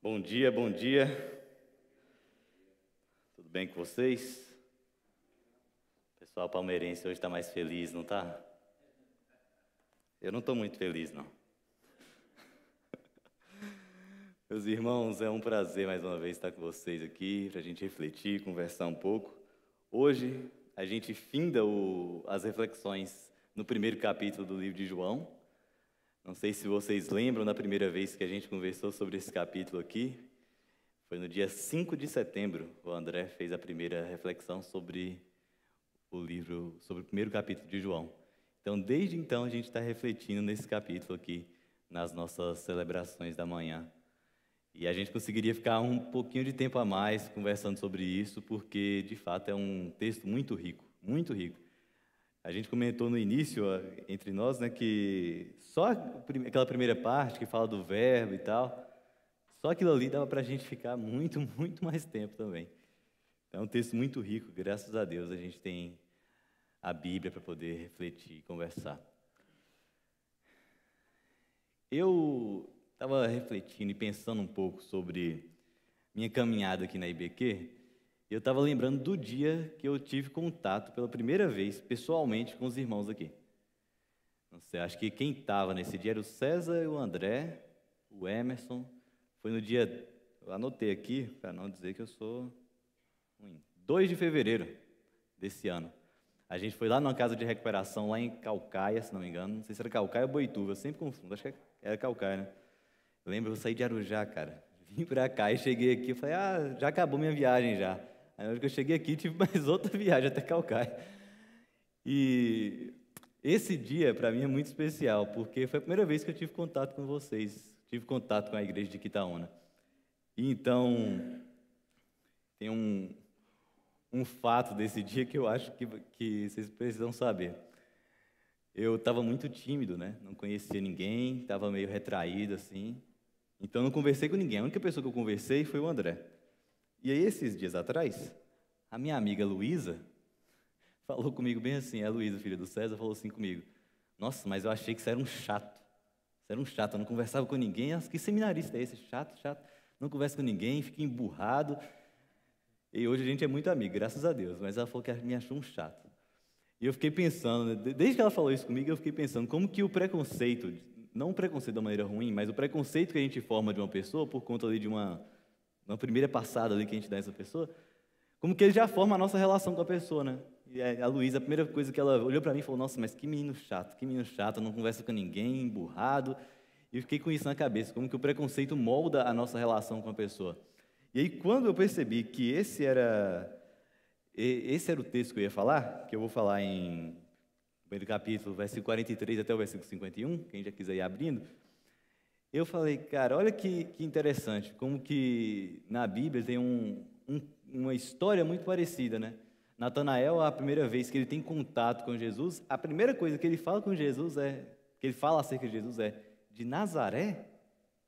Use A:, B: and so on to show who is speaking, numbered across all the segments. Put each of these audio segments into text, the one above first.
A: Bom dia, bom dia. Tudo bem com vocês? O pessoal palmeirense hoje está mais feliz, não tá? Eu não estou muito feliz, não. Meus irmãos, é um prazer mais uma vez estar com vocês aqui para a gente refletir, conversar um pouco. Hoje a gente finda as reflexões no primeiro capítulo do livro de João. Não sei se vocês lembram da primeira vez que a gente conversou sobre esse capítulo aqui. Foi no dia 5 de setembro, o André fez a primeira reflexão sobre o livro, sobre o primeiro capítulo de João. Então, desde então, a gente está refletindo nesse capítulo aqui, nas nossas celebrações da manhã. E a gente conseguiria ficar um pouquinho de tempo a mais conversando sobre isso, porque, de fato, é um texto muito rico, muito rico. A gente comentou no início, entre nós, né, que só aquela primeira parte que fala do verbo e tal, só aquilo ali dava para a gente ficar muito, muito mais tempo também. É um texto muito rico, graças a Deus a gente tem a Bíblia para poder refletir e conversar. Eu estava refletindo e pensando um pouco sobre minha caminhada aqui na IBQ, e eu estava lembrando do dia que eu tive contato pela primeira vez, pessoalmente, com os irmãos aqui. Não sei, acho que quem estava nesse dia era o César e o André, o Emerson. Foi no dia, eu anotei aqui, para não dizer que eu sou ruim, 2 de fevereiro desse ano. A gente foi lá numa casa de recuperação, lá em Caucaia, se não me engano. Não sei se era Caucaia ou Boituva, eu sempre confundo, acho que era Caucaia, né? Eu lembro, eu saí de Arujá, cara, vim pra cá e cheguei aqui, eu falei, já acabou minha viagem já. Aí na hora que eu cheguei aqui, tive mais outra viagem até Caucaia. E esse dia, para mim, é muito especial, porque foi a primeira vez que eu tive contato com vocês, tive contato com a igreja de Quitaúna. E então, tem um fato desse dia que eu acho que vocês precisam saber. Eu estava muito tímido, né? Não conhecia ninguém, estava meio retraído, assim. Então, não conversei com ninguém. A única pessoa que eu conversei foi o André. E aí, esses dias atrás, a minha amiga Luísa falou comigo bem assim, a Luísa, filha do César, falou assim comigo, nossa, mas eu achei que você era um chato. Você era um chato, eu não conversava com ninguém. Que seminarista é esse? Chato, chato. Não conversa com ninguém, fica emburrado. E hoje a gente é muito amigo, graças a Deus. Mas ela falou que me achou um chato. E eu fiquei pensando, desde que ela falou isso comigo, eu fiquei pensando como que o preconceito, não o preconceito da maneira ruim, mas o preconceito que a gente forma de uma pessoa por conta ali de uma primeira passada ali que a gente dá a essa pessoa, como que ele já forma a nossa relação com a pessoa, né? E a Luísa, a primeira coisa que ela olhou para mim e falou, nossa, mas que menino chato, não conversa com ninguém, emburrado. E eu fiquei com isso na cabeça, como que o preconceito molda a nossa relação com a pessoa. E aí, quando eu percebi que esse era o texto que eu ia falar, que eu vou falar em primeiro capítulo, versículo 43 até o versículo 51, quem já quiser ir abrindo, eu falei, cara, olha que interessante, como que na Bíblia tem uma história muito parecida, né? Natanael, a primeira vez que ele tem contato com Jesus, a primeira coisa que ele fala com Jesus que ele fala acerca de Jesus de Nazaré?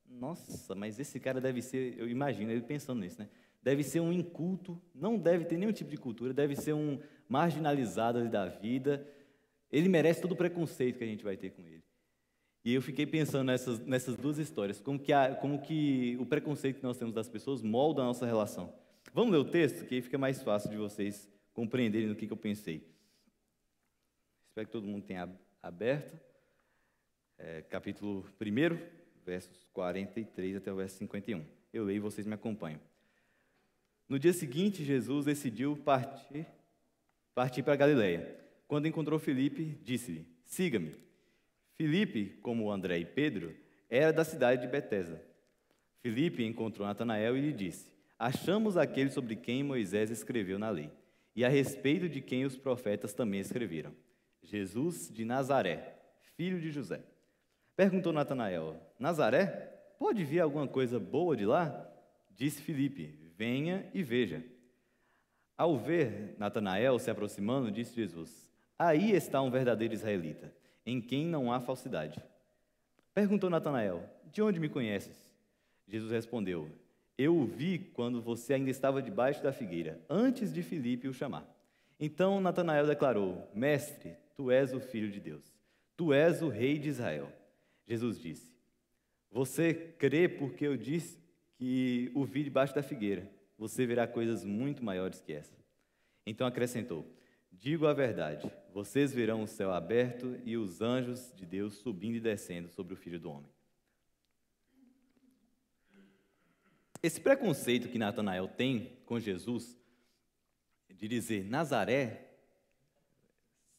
A: Nossa, mas esse cara deve ser, eu imagino ele pensando nisso, né? Deve ser um inculto, não deve ter nenhum tipo de cultura, deve ser um marginalizado ali da vida. Ele merece todo o preconceito que a gente vai ter com ele. E eu fiquei pensando nessas duas histórias, como que o preconceito que nós temos das pessoas molda a nossa relação. Vamos ler o texto, que aí fica mais fácil de vocês compreenderem do que eu pensei. Espero que todo mundo tenha aberto. Capítulo 1, versos 43 até o verso 51. Eu leio e vocês me acompanham. No dia seguinte, Jesus decidiu partir para Galiléia. Quando encontrou Filipe, disse-lhe, siga-me. Filipe, como André e Pedro, era da cidade de Betesda. Filipe encontrou Natanael e lhe disse, achamos aquele sobre quem Moisés escreveu na lei, e a respeito de quem os profetas também escreveram, Jesus de Nazaré, filho de José. Perguntou Natanael, Nazaré? Pode vir alguma coisa boa de lá? Disse Filipe, venha e veja. Ao ver Natanael se aproximando, disse Jesus, aí está um verdadeiro israelita, em quem não há falsidade. Perguntou Natanael, de onde me conheces? Jesus respondeu, eu o vi quando você ainda estava debaixo da figueira, antes de Filipe o chamar. Então Natanael declarou, mestre, tu és o Filho de Deus, tu és o Rei de Israel. Jesus disse, você crê porque eu disse que o vi debaixo da figueira. Você verá coisas muito maiores que essa. Então acrescentou: digo a verdade, vocês verão o céu aberto e os anjos de Deus subindo e descendo sobre o Filho do Homem. Esse preconceito que Natanael tem com Jesus, de dizer Nazaré,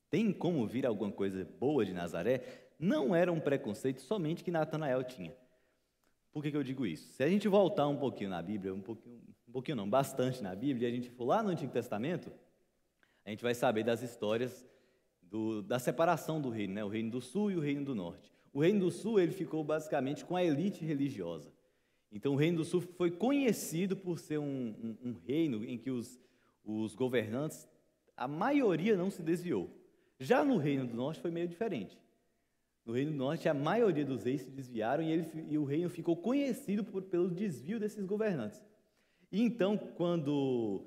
A: tem como vir alguma coisa boa de Nazaré, não era um preconceito somente que Natanael tinha. Por que eu digo isso? Se a gente voltar um pouquinho na Bíblia, um pouquinho não, bastante na Bíblia, e a gente for lá no Antigo Testamento, a gente vai saber das histórias da separação do reino, né? O reino do sul e o reino do norte. O reino do sul ele ficou basicamente com a elite religiosa. Então o reino do sul foi conhecido por ser um reino em que os governantes, a maioria não se desviou. Já no reino do norte foi meio diferente. No reino do norte a maioria dos reis se desviaram e o reino ficou conhecido pelo desvio desses governantes. E então quando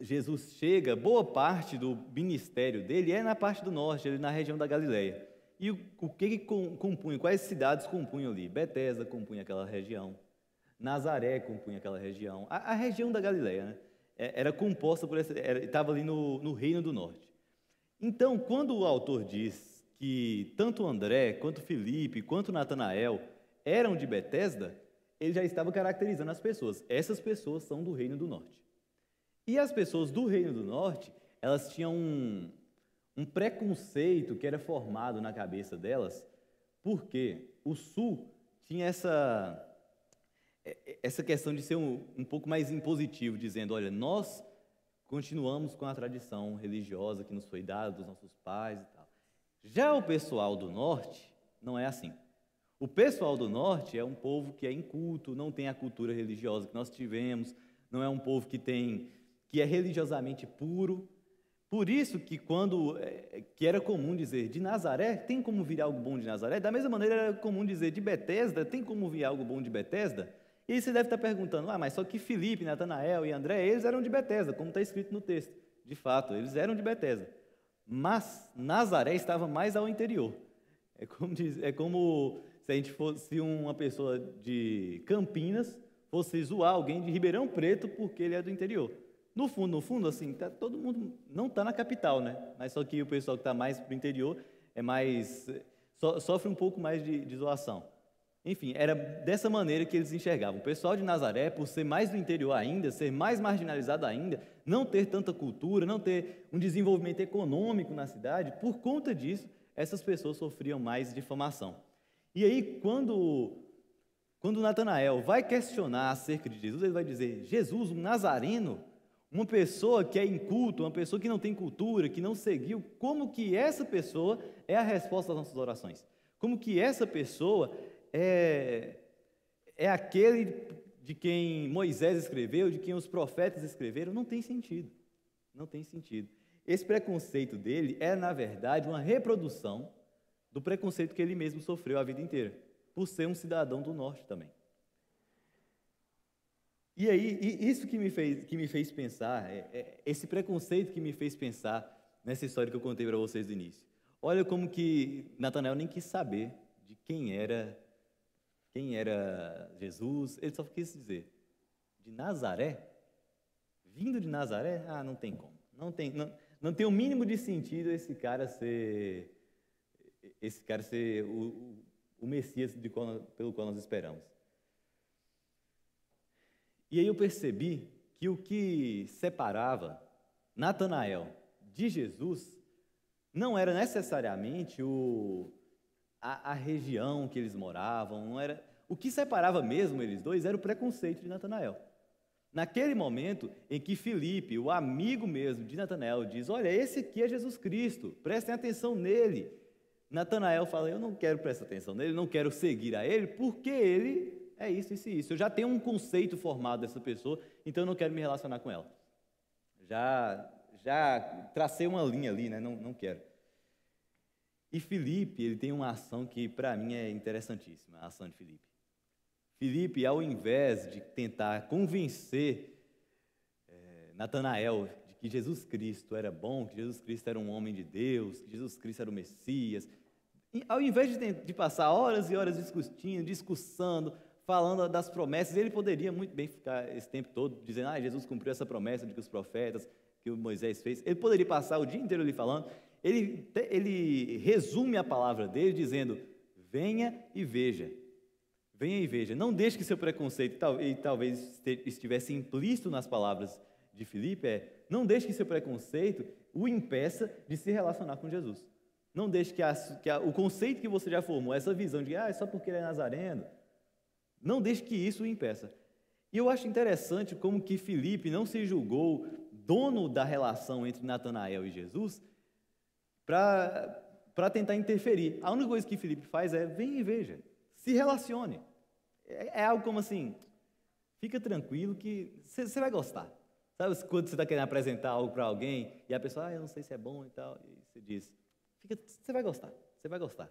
A: Jesus chega, boa parte do ministério dele é na parte do norte, na região da Galileia. E o que compunha, quais cidades compunham ali? Betesda compunha aquela região, Nazaré compunha aquela região, a região da Galileia, né? Era composta por estava ali no reino do norte. Então, quando o autor diz que tanto André, quanto Filipe, quanto Natanael eram de Betesda, ele já estava caracterizando as pessoas. Essas pessoas são do reino do norte. E as pessoas do reino do norte, elas tinham um preconceito que era formado na cabeça delas, porque o sul tinha essa questão de ser um pouco mais impositivo, dizendo, olha, nós continuamos com a tradição religiosa que nos foi dada dos nossos pais e tal. Já o pessoal do norte não é assim. O pessoal do norte é um povo que é inculto, não tem a cultura religiosa que nós tivemos, não é um povo que é religiosamente puro. Por isso que que era comum dizer de Nazaré, tem como vir algo bom de Nazaré? Da mesma maneira era comum dizer de Betesda, tem como vir algo bom de Betesda? E aí você deve estar perguntando, mas só que Filipe, Natanael e André, eles eram de Betesda, como está escrito no texto. De fato, eles eram de Betesda. Mas Nazaré estava mais ao interior. É como se a gente fosse uma pessoa de Campinas, fosse zoar alguém de Ribeirão Preto porque ele é do interior. No fundo, assim, todo mundo não está na capital, né? Mas só que o pessoal que está mais para o interior sofre um pouco mais de zoação. Enfim, era dessa maneira que eles enxergavam. O pessoal de Nazaré, por ser mais do interior ainda, ser mais marginalizado ainda, não ter tanta cultura, não ter um desenvolvimento econômico na cidade, por conta disso, essas pessoas sofriam mais difamação. E aí, quando Natanael vai questionar acerca de Jesus, ele vai dizer, Jesus, um nazareno, uma pessoa que é inculta, uma pessoa que não tem cultura, que não seguiu, como que essa pessoa é a resposta às nossas orações? Como que essa pessoa é aquele de quem Moisés escreveu, de quem os profetas escreveram? Não tem sentido. Não tem sentido. Esse preconceito dele é, na verdade, uma reprodução do preconceito que ele mesmo sofreu a vida inteira, por ser um cidadão do norte também. E aí, isso que me fez pensar, esse preconceito que me fez pensar nessa história que eu contei para vocês no início. Olha como que Natanael nem quis saber de quem era Jesus, ele só quis dizer, de Nazaré? Vindo de Nazaré? Não tem como. Não tem o mínimo de sentido esse cara ser o Messias pelo qual nós esperamos. E aí eu percebi que o que separava Natanael de Jesus não era necessariamente a região que eles moravam, não era. O que separava mesmo eles dois era o preconceito de Natanael. Naquele momento em que Filipe, o amigo mesmo de Natanael, diz, olha, esse aqui é Jesus Cristo, prestem atenção nele. Natanael fala, eu não quero prestar atenção nele, não quero seguir a ele, porque ele é isso, isso e isso. Eu já tenho um conceito formado dessa pessoa, então eu não quero me relacionar com ela. Já tracei uma linha ali, né? Não quero. E Filipe, ele tem uma ação que para mim é interessantíssima, a ação de Filipe. Filipe, ao invés de tentar convencer Natanael de que Jesus Cristo era bom, que Jesus Cristo era um homem de Deus, que Jesus Cristo era o Messias, ao invés de passar horas e horas discutindo, discussando, falando das promessas. Ele poderia muito bem ficar esse tempo todo dizendo, Jesus cumpriu essa promessa de que os profetas, que o Moisés fez. Ele poderia passar o dia inteiro ali falando. Ele resume a palavra dele dizendo, venha e veja. Venha e veja. Não deixe que seu preconceito, e talvez estivesse implícito nas palavras de Filipe, não deixe que seu preconceito o impeça de se relacionar com Jesus. Não deixe que o conceito que você já formou, essa visão de é só porque ele é nazareno, não deixe que isso o impeça. E eu acho interessante como que Filipe não se julgou dono da relação entre Natanael e Jesus para tentar interferir. A única coisa que Filipe faz é, venha e veja, se relacione. É algo como assim, fica tranquilo que você vai gostar. Sabe quando você está querendo apresentar algo para alguém e a pessoa, eu não sei se é bom e tal, e você diz, você vai gostar, você vai gostar.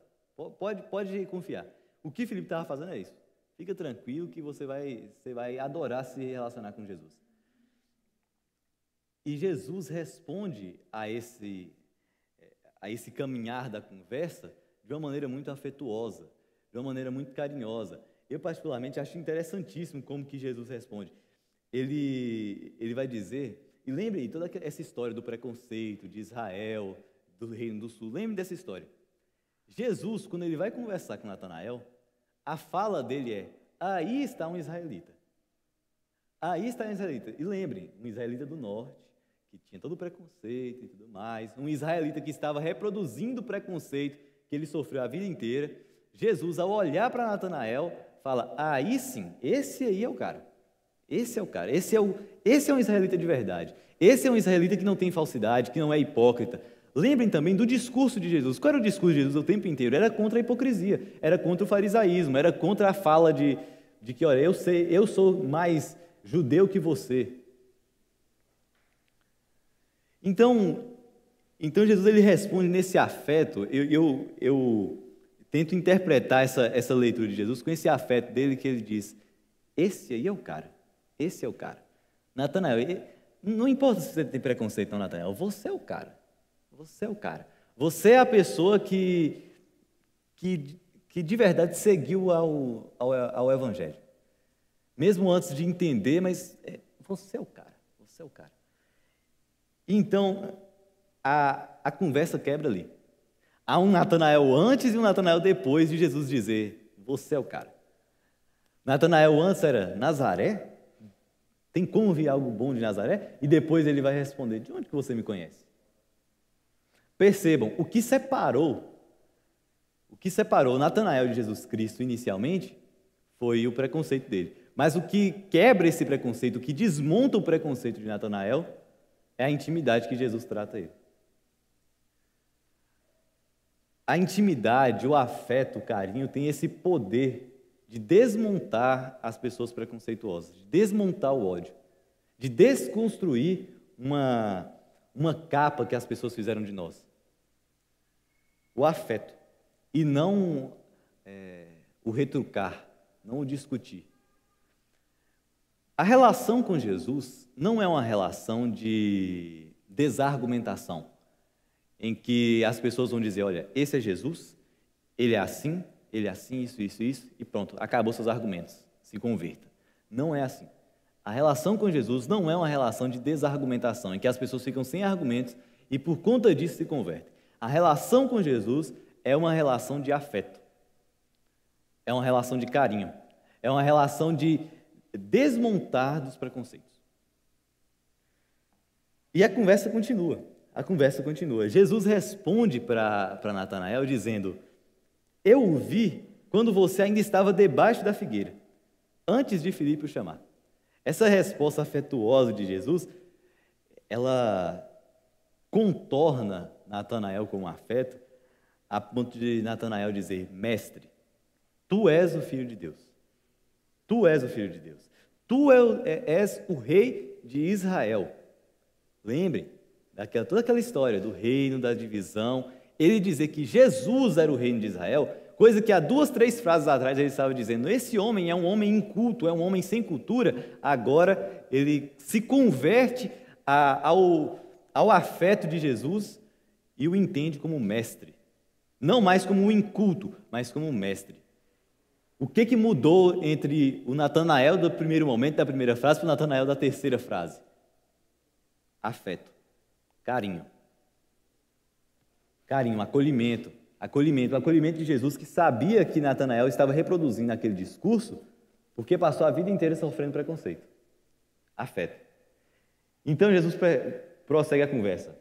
A: Pode confiar. O que Filipe estava fazendo é isso. Fica tranquilo que você vai adorar se relacionar com Jesus. E Jesus responde a esse caminhar da conversa de uma maneira muito afetuosa, de uma maneira muito carinhosa. Eu, particularmente, acho interessantíssimo como que Jesus responde. Ele vai dizer, e lembre toda essa história do preconceito de Israel, do Reino do Sul, lembre dessa história. Jesus, quando ele vai conversar com Natanael, a fala dele é, aí está um israelita. Aí está um israelita. E lembrem, um israelita do norte, que tinha todo o preconceito e tudo mais, um israelita que estava reproduzindo o preconceito que ele sofreu a vida inteira. Jesus, ao olhar para Natanael, fala, aí sim, esse aí é o cara. Esse é o cara, esse é um israelita de verdade. Esse é um israelita que não tem falsidade, que não é hipócrita. Lembrem também do discurso de Jesus. Qual era o discurso de Jesus o tempo inteiro? Era contra a hipocrisia, era contra o farisaísmo, era contra a fala de que, olha, eu sou mais judeu que você. Então Jesus ele responde nesse afeto. Eu tento interpretar essa leitura de Jesus com esse afeto dele que ele diz, esse aí é o cara. Esse é o cara. Natanael, não importa se você tem preconceito ou não, Natanael, você é o cara. Você é o cara. Você é a pessoa que de verdade seguiu ao Evangelho. Mesmo antes de entender, mas você é o cara. Você é o cara. Então, a conversa quebra ali. Há um Natanael antes e um Natanael depois de Jesus dizer, você é o cara. Natanael antes era Nazaré? Tem como vir algo bom de Nazaré? E depois ele vai responder, de onde que você me conhece? Percebam, o que separou Natanael de Jesus Cristo inicialmente foi o preconceito dele. Mas o que quebra esse preconceito, o que desmonta o preconceito de Natanael, é a intimidade que Jesus trata ele. A intimidade, o afeto, o carinho tem esse poder de desmontar as pessoas preconceituosas, de desmontar o ódio, de desconstruir uma capa que as pessoas fizeram de nós. O afeto, e não o retrucar, não o discutir. A relação com Jesus não é uma relação de desargumentação, em que as pessoas vão dizer, olha, esse é Jesus, ele é assim, isso, e pronto, acabou seus argumentos, se converta. Não é assim. A relação com Jesus não é uma relação de desargumentação, em que as pessoas ficam sem argumentos e por conta disso se convertem. A relação com Jesus é uma relação de afeto, é uma relação de carinho, é uma relação de desmontar dos preconceitos. E a conversa continua. Jesus responde para Natanael dizendo, eu o vi quando você ainda estava debaixo da figueira, antes de Filipe o chamar. Essa resposta afetuosa de Jesus, ela contorna Natanael com um afeto, a ponto de Natanael dizer, mestre, tu és o Filho de Deus. Tu és o Filho de Deus. Tu és o Rei de Israel. Lembrem, toda aquela história do reino, da divisão, ele dizer que Jesus era o reino de Israel, coisa que há 2, 3 frases atrás ele estava dizendo, esse homem é um homem inculto, é um homem sem cultura, agora ele se converte ao afeto de Jesus e o entende como mestre. Não mais como um inculto, mas como um mestre. O que mudou entre o Natanael do primeiro momento, da primeira frase, para o Natanael da terceira frase? Afeto, carinho. Carinho, acolhimento. O acolhimento de Jesus, que sabia que Natanael estava reproduzindo aquele discurso, porque passou a vida inteira sofrendo preconceito. Afeto. Então Jesus prossegue a conversa.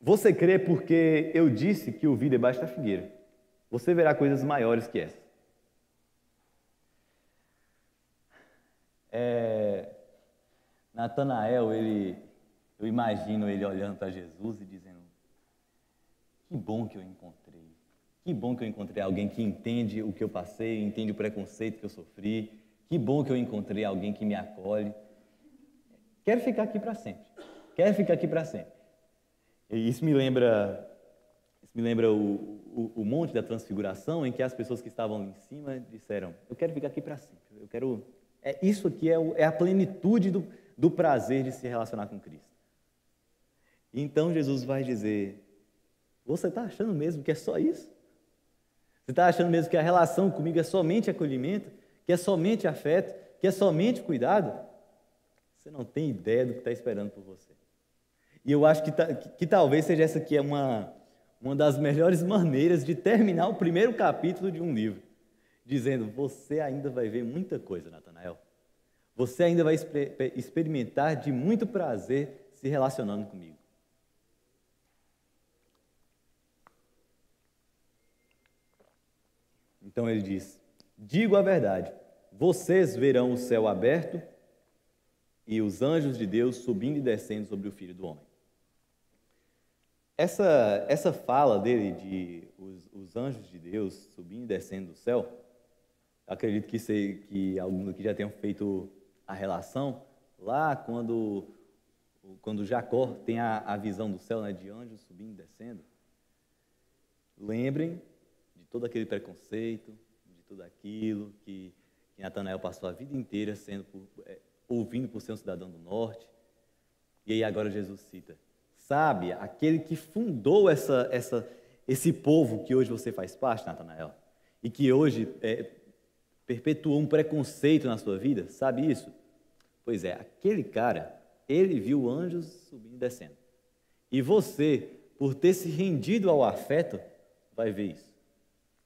A: Você crê porque eu disse que o vi debaixo da figueira. Você verá coisas maiores que essa. Natanael, eu imagino ele olhando para Jesus e dizendo: que bom que eu encontrei. Que bom que eu encontrei alguém que entende o que eu passei, entende o preconceito que eu sofri. Que bom que eu encontrei alguém que me acolhe. Quero ficar aqui para sempre. Quero ficar aqui para sempre. E isso me lembra o monte da transfiguração, em que as pessoas que estavam em cima disseram: eu quero ficar aqui para sempre. Isso aqui é a plenitude do prazer de se relacionar com Cristo. Então Jesus vai dizer: você está achando mesmo que é só isso? Você está achando mesmo que a relação comigo é somente acolhimento? Que é somente afeto? Que é somente cuidado? Você não tem ideia do que está esperando por você. E eu acho que talvez seja essa aqui uma das melhores maneiras de terminar o primeiro capítulo de um livro, dizendo: você ainda vai ver muita coisa, Natanael. Você ainda vai experimentar de muito prazer se relacionando comigo. Então ele diz: digo a verdade, vocês verão o céu aberto e os anjos de Deus subindo e descendo sobre o Filho do Homem. Essa fala dele de os anjos de Deus subindo e descendo do céu, acredito que alguns aqui já tenham feito a relação lá quando Jacó tem a visão do céu, né, de anjos subindo e descendo. Lembrem de todo aquele preconceito, de tudo aquilo que Natanael passou a vida inteira ouvindo por ser um cidadão do norte. E aí agora Jesus cita: sabe, aquele que fundou esse povo que hoje você faz parte, Natanael, e que hoje perpetuou um preconceito na sua vida, sabe isso? Pois é, aquele cara, ele viu anjos subindo e descendo. E você, por ter se rendido ao afeto, vai ver isso.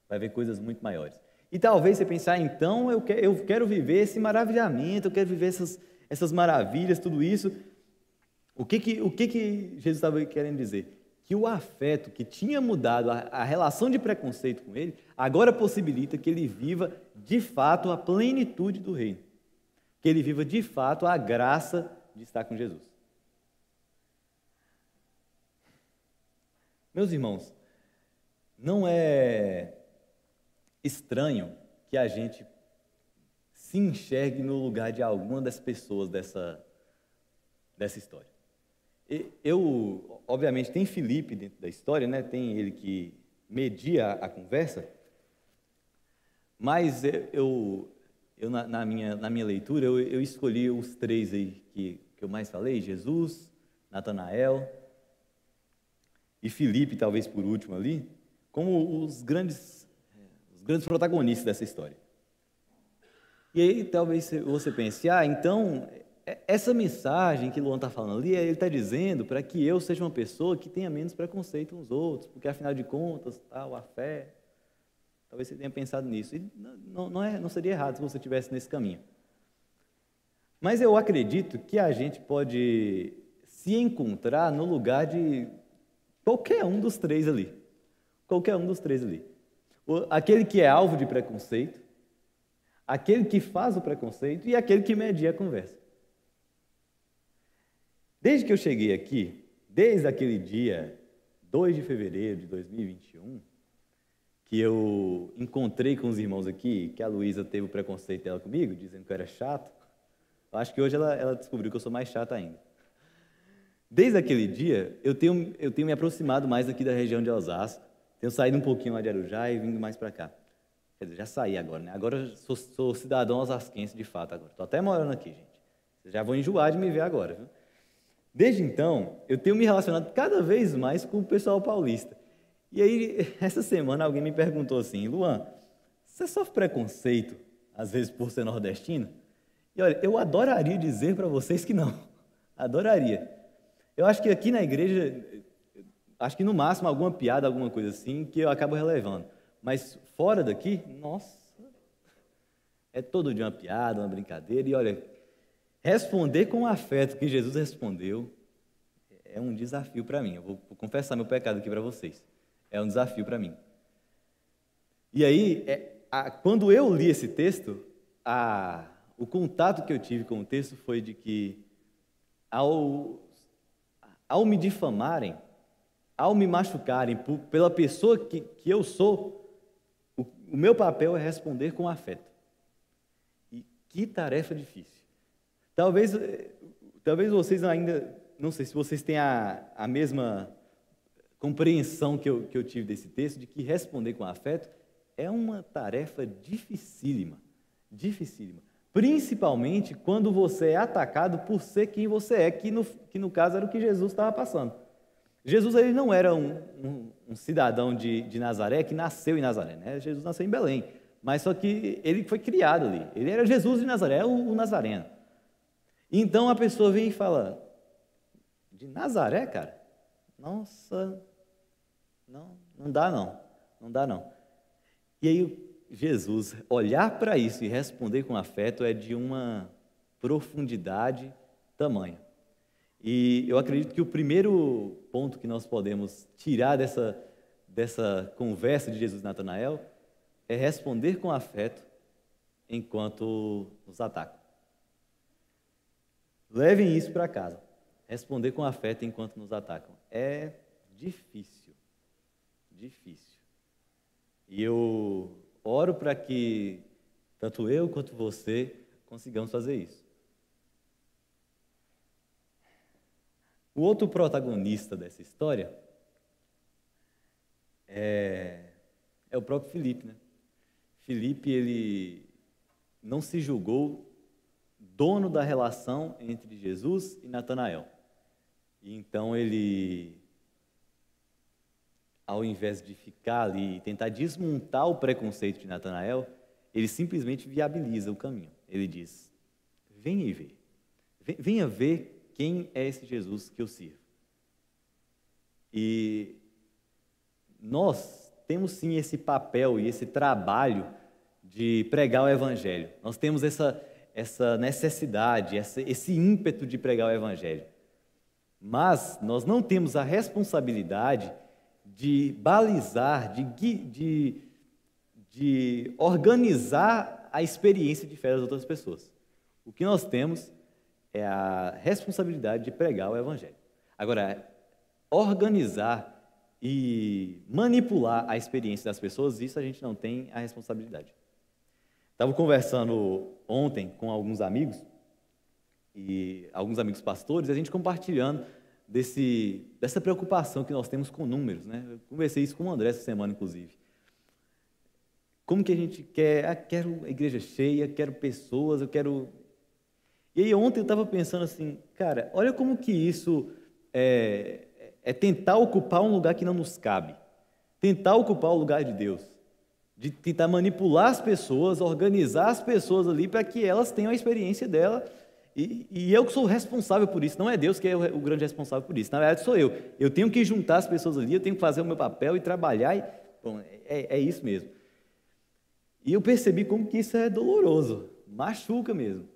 A: Vai ver coisas muito maiores. E talvez você pensar: então eu quero viver esse maravilhamento, eu quero viver essas maravilhas, tudo isso. O que Jesus estava querendo dizer? Que o afeto que tinha mudado a relação de preconceito com ele, agora possibilita que ele viva de fato a plenitude do reino. Que ele viva de fato a graça de estar com Jesus. Meus irmãos, não é estranho que a gente se enxergue no lugar de alguma das pessoas dessa história. Obviamente, tem Filipe dentro da história, né? Tem ele que media a conversa, mas na minha leitura, eu escolhi os três aí que eu mais falei: Jesus, Natanael e Filipe, talvez por último ali, como os grandes protagonistas dessa história. E aí talvez você pense: então essa mensagem que Luan está falando ali, ele está dizendo para que eu seja uma pessoa que tenha menos preconceito com os outros, porque afinal de contas, a fé. Talvez você tenha pensado nisso. E não seria errado se você estivesse nesse caminho. Mas eu acredito que a gente pode se encontrar no lugar de qualquer um dos três ali. Qualquer um dos três ali. Aquele que é alvo de preconceito, aquele que faz o preconceito e aquele que media a conversa. Desde que eu cheguei aqui, desde aquele dia 2 de fevereiro de 2021, que eu encontrei com os irmãos aqui, que a Luísa teve o preconceito dela comigo, dizendo que eu era chato, eu acho que hoje ela descobriu que eu sou mais chato ainda. Desde aquele dia, eu tenho me aproximado mais aqui da região de Osasco, tenho saído um pouquinho lá de Arujá e vindo mais para cá. Quer dizer, já saí agora, né? Agora sou cidadão osasquense de fato agora. Estou até morando aqui, gente. Vocês já vão enjoar de me ver agora, viu? Desde então, eu tenho me relacionado cada vez mais com o pessoal paulista. E aí, essa semana, alguém me perguntou assim: Luan, Você sofre preconceito, às vezes, por ser nordestino? E olha, eu adoraria dizer para vocês que não. Adoraria. Eu acho que aqui na igreja, acho que no máximo alguma piada, alguma coisa assim, que eu acabo relevando. Mas fora daqui, nossa, é todo dia uma piada, uma brincadeira. E olha, responder com o afeto que Jesus respondeu é um desafio para mim. Eu vou confessar meu pecado aqui para vocês. É um desafio para mim. E aí, quando eu li esse texto, o contato que eu tive com o texto foi de que, ao me difamarem, ao me machucarem pela pessoa que eu sou, o meu papel é responder com afeto. E que tarefa difícil. Talvez vocês ainda, não sei se vocês têm a mesma compreensão que eu tive desse texto, de que responder com afeto é uma tarefa dificílima, dificílima. Principalmente quando você é atacado por ser quem você é, que no caso era o que Jesus estava passando. Jesus ele não era um cidadão de Nazaré que nasceu em Nazaré, né? Jesus nasceu em Belém, mas só que ele foi criado ali. Ele era Jesus de Nazaré, o Nazareno. Então a pessoa vem e fala, de Nazaré, cara? Nossa, não dá não. E aí Jesus olhar para isso e responder com afeto é de uma profundidade tamanha. E eu acredito que o primeiro ponto que nós podemos tirar dessa conversa de Jesus e Natanael é responder com afeto enquanto nos atacam. Levem isso para casa. Responder com afeto enquanto nos atacam. É difícil. Difícil. E eu oro para que tanto eu quanto você consigamos fazer isso. O outro protagonista dessa história é o próprio Filipe, né? Filipe, ele não se julgou dono da relação entre Jesus e Natanael. E então ele, ao invés de ficar ali e tentar desmontar o preconceito de Natanael, ele simplesmente viabiliza o caminho. Ele diz, venha e vê. Venha ver quem é esse Jesus que eu sirvo. E nós temos sim esse papel e esse trabalho de pregar o Evangelho. Nós temos essa necessidade, esse ímpeto de pregar o Evangelho. Mas nós não temos a responsabilidade de balizar, de organizar a experiência de fé das outras pessoas. O que nós temos é a responsabilidade de pregar o Evangelho. Agora, organizar e manipular a experiência das pessoas, isso a gente não tem a responsabilidade. Estava conversando ontem com alguns amigos, e alguns amigos pastores, e a gente compartilhando dessa preocupação que nós temos com números, né? Eu conversei isso com o André essa semana, inclusive. Como que a gente quer, quero a igreja cheia, quero pessoas, eu quero... E aí ontem eu estava pensando assim, cara, olha como que isso é tentar ocupar um lugar que não nos cabe, tentar ocupar o lugar de Deus, de tentar manipular as pessoas, organizar as pessoas ali para que elas tenham a experiência dela. E eu que sou responsável por isso, não é Deus que é o grande responsável por isso, na verdade sou eu. Eu tenho que juntar as pessoas ali, eu tenho que fazer o meu papel e trabalhar, bom, é isso mesmo. E eu percebi como que isso é doloroso, machuca mesmo.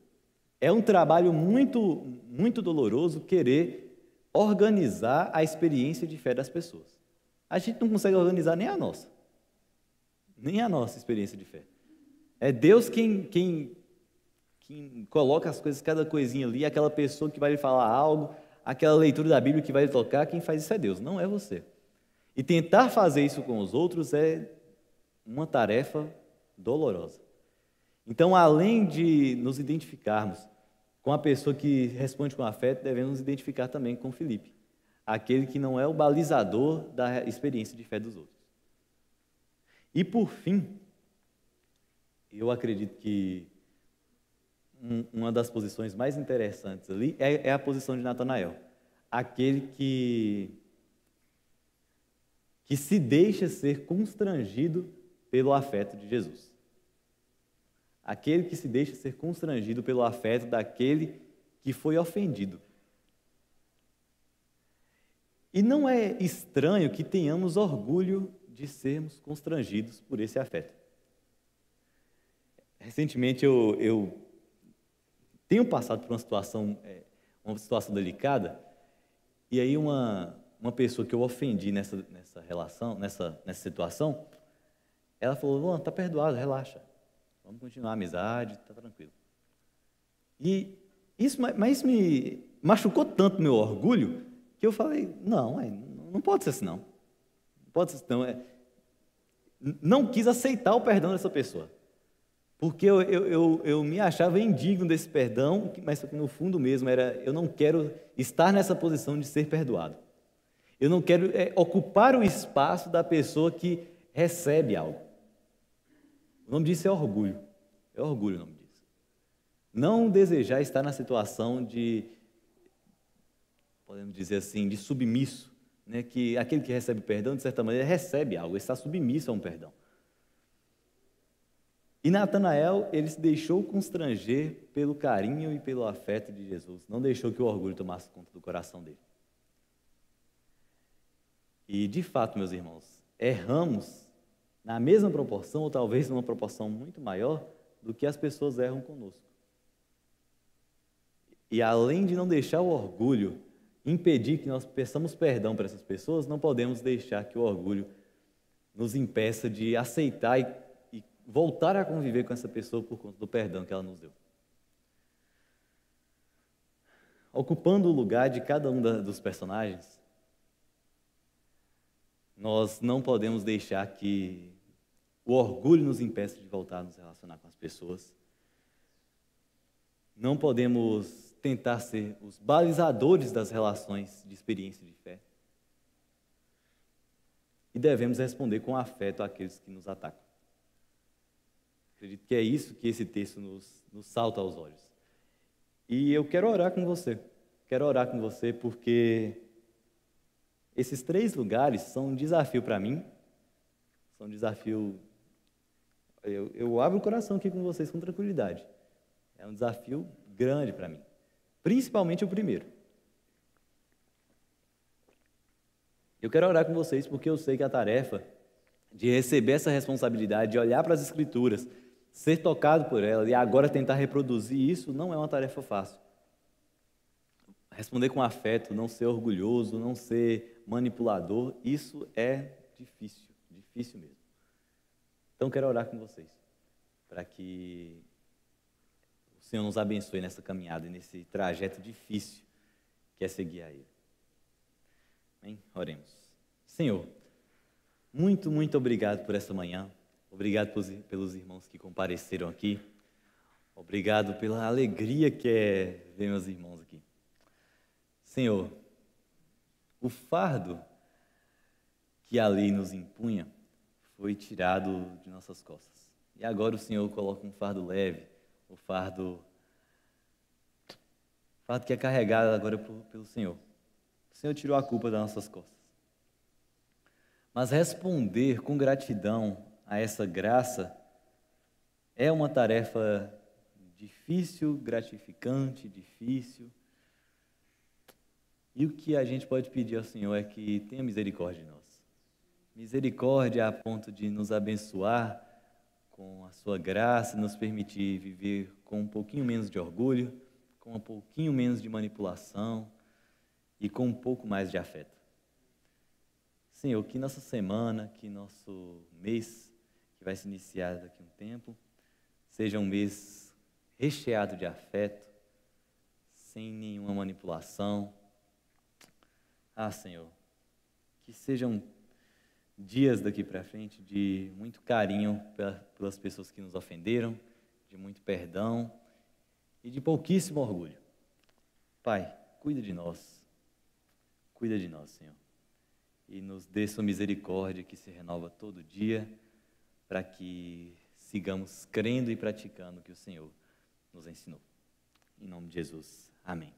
A: É um trabalho muito, muito doloroso querer organizar a experiência de fé das pessoas. A gente não consegue organizar nem a nossa experiência de fé. É Deus quem coloca as coisas, cada coisinha ali, aquela pessoa que vai lhe falar algo, aquela leitura da Bíblia que vai lhe tocar, quem faz isso é Deus, não é você. E tentar fazer isso com os outros é uma tarefa dolorosa. Então, além de nos identificarmos com a pessoa que responde com afeto, devemos nos identificar também com Filipe, aquele que não é o balizador da experiência de fé dos outros. E, por fim, eu acredito que uma das posições mais interessantes ali é a posição de Natanael, aquele que se deixa ser constrangido pelo afeto de Jesus. aquele que se deixa ser constrangido pelo afeto daquele que foi ofendido. E não é estranho que tenhamos orgulho de sermos constrangidos por esse afeto. Recentemente eu tenho passado por uma situação delicada, e aí uma pessoa que eu ofendi nessa relação, nessa situação, ela falou: Luan, está perdoado, relaxa, vamos continuar a amizade, está tranquilo. Mas isso me machucou tanto meu orgulho, que eu falei: não pode ser assim não. Não pode ser assim não. Não quis aceitar o perdão dessa pessoa. Porque eu me achava indigno desse perdão, mas no fundo mesmo eu não quero estar nessa posição de ser perdoado. Eu não quero ocupar o espaço da pessoa que recebe algo. O nome disso é orgulho. É orgulho o nome disso. Não desejar estar na situação de, podemos dizer assim, de submisso, né? Que aquele que recebe perdão, de certa maneira, recebe algo, está submisso a um perdão. E Natanael, ele se deixou constranger pelo carinho e pelo afeto de Jesus. Não deixou que o orgulho tomasse conta do coração dele. E, de fato, meus irmãos, erramos na mesma proporção, ou talvez numa proporção muito maior, do que as pessoas erram conosco. E, além de não deixar o orgulho impedir que nós peçamos perdão para essas pessoas, não podemos deixar que o orgulho nos impeça de aceitar e voltar a conviver com essa pessoa por conta do perdão que ela nos deu. Ocupando o lugar de cada um dos personagens, nós não podemos deixar que o orgulho nos impeça de voltar a nos relacionar com as pessoas. Não podemos tentar ser os balizadores das relações de experiência de fé. E devemos responder com afeto àqueles que nos atacam. Acredito que é isso que esse texto nos salta aos olhos. E eu quero orar com você. Quero orar com você porque esses 3 lugares são um desafio para mim. São um desafio... Eu abro o coração aqui com vocês com tranquilidade. É um desafio grande para mim. Principalmente o primeiro. Eu quero orar com vocês porque eu sei que a tarefa de receber essa responsabilidade, de olhar para as Escrituras, ser tocado por ela e agora tentar reproduzir isso, não é uma tarefa fácil. Responder com afeto, não ser orgulhoso, não ser manipulador, isso é difícil, difícil mesmo. Então, quero orar com vocês, para que o Senhor nos abençoe nessa caminhada, nesse trajeto difícil que é seguir a Ele. Amém? Oremos. Senhor, muito, muito obrigado por essa manhã. Obrigado pelos irmãos que compareceram aqui. Obrigado pela alegria que é ver meus irmãos aqui. Senhor, o fardo que a lei nos impunha foi tirado de nossas costas. E agora o Senhor coloca um fardo leve, o fardo que é carregado agora pelo Senhor. O Senhor tirou a culpa das nossas costas. Mas responder com gratidão a essa graça é uma tarefa difícil, gratificante, difícil. E o que a gente pode pedir ao Senhor é que tenha misericórdia de nós. Misericórdia a ponto de nos abençoar com a sua graça, nos permitir viver com um pouquinho menos de orgulho, com um pouquinho menos de manipulação e com um pouco mais de afeto. Senhor, que nossa semana, que nosso mês, que vai se iniciar daqui a um tempo, seja um mês recheado de afeto, sem nenhuma manipulação. Senhor, que sejam dias daqui para frente de muito carinho pelas pessoas que nos ofenderam, de muito perdão e de pouquíssimo orgulho. Pai, cuida de nós, Senhor, e nos dê sua misericórdia que se renova todo dia, para que sigamos crendo e praticando o que o Senhor nos ensinou. Em nome de Jesus, amém.